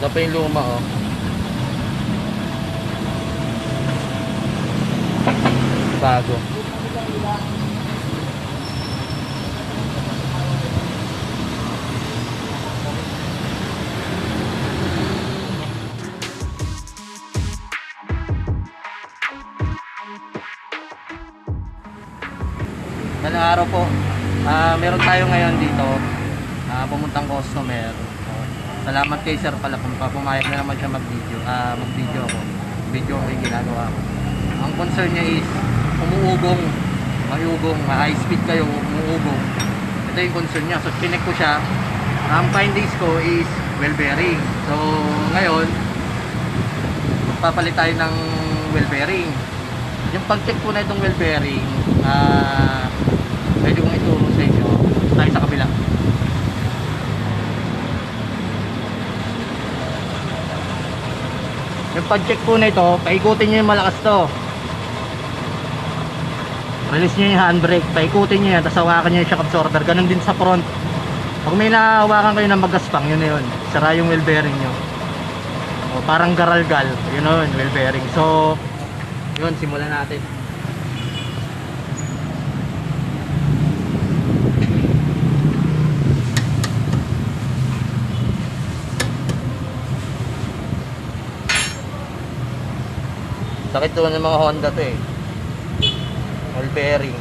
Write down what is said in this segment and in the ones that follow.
Ito pa yung luma, oh. Bago. Madaling araw po. Meron tayo ngayon dito. Pumuntang customer. Salamat kay sir pala kung pumayag na naman siya mag-video. Mag-video ako. Video ko yung ginagawa ko. Ang concern niya is umuugong. Mayugong. High speed kayo. Umuugong. Ito yung concern niya. So chinek ko siya. Ang findings ko is well bearing. So ngayon magpapalit tayo ng well bearing. Yung pag-check po na itong well bearing, pwede kong ituro sa inyo. Tayo sa kabila. Yung pag-check po na ito, paikutin nyo yung malakas to. Release nyo yung handbrake, paikutin nyo yan, tapos hawakan nyo yung shock absorber. Ganun din sa front. Pag may nahawakan kayo ng magaspang, yun na yun. Sara yung wheel bearing nyo. O, parang garalgal, yun na yun, wheel bearing. So yun, simulan natin. Sakit naman ng mga Honda to eh. Wheel bearing.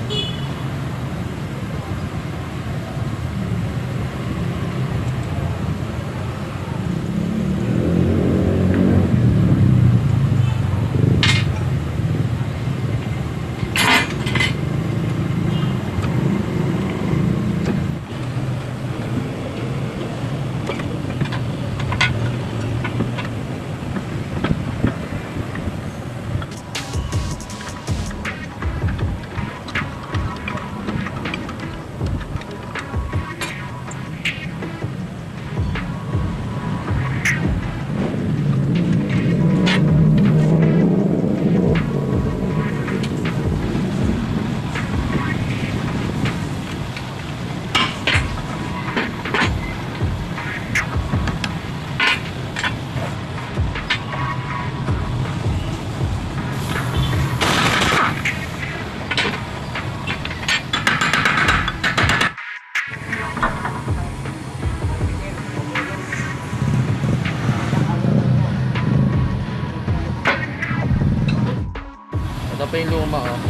Ito pa yung luma, oh.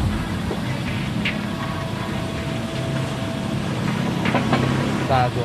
Bago.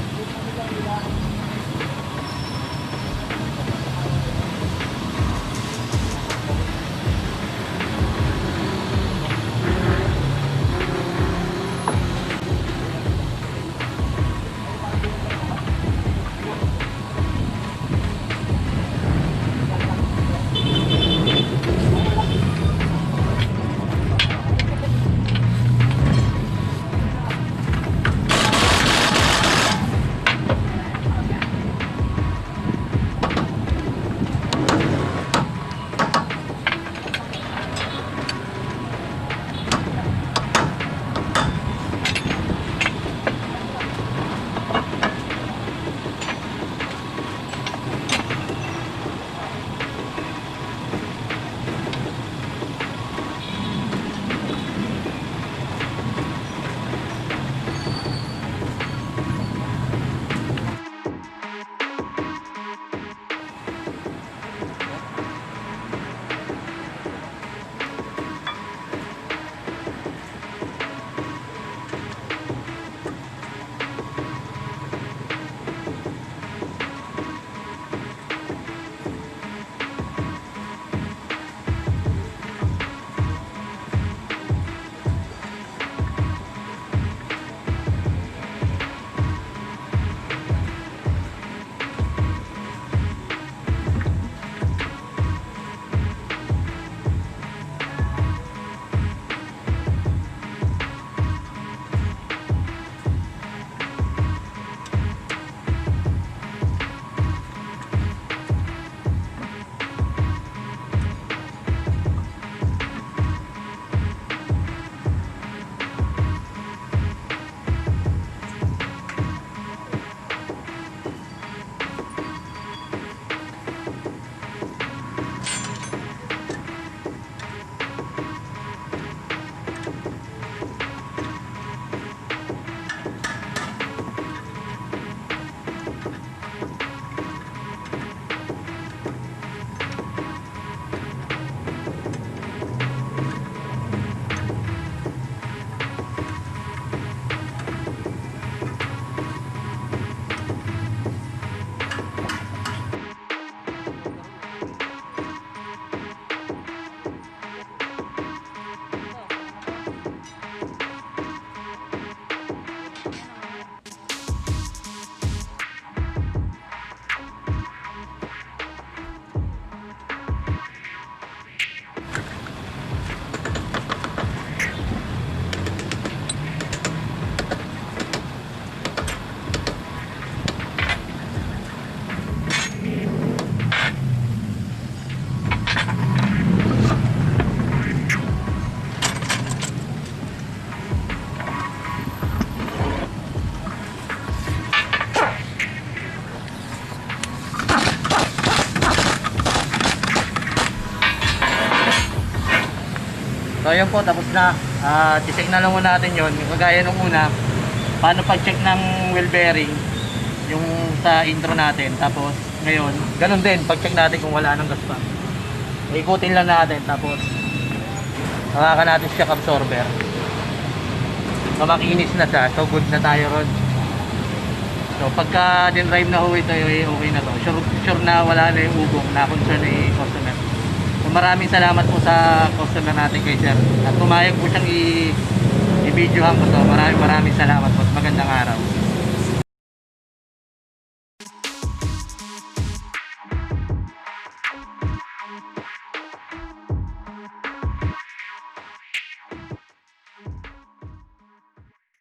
So ayun po, tapos na. Check na lang muna natin yun. Yung kagaya nung una, paano pag-check ng wheel bearing, yung sa intro natin. Tapos ngayon, ganun din, pag-check natin kung wala nang gas pa. Ikutin lang natin, tapos hawakan natin shock absorber. So makinis na siya, so good na tayo ron. So pagka din-drive na ho ito, okay na to. Sure na wala na yung ugong na concern ni customer. So maraming salamat po sa customer natin kay sir. At pumayag po siyang i-videohan ko to. Maraming salamat po. Magandang araw.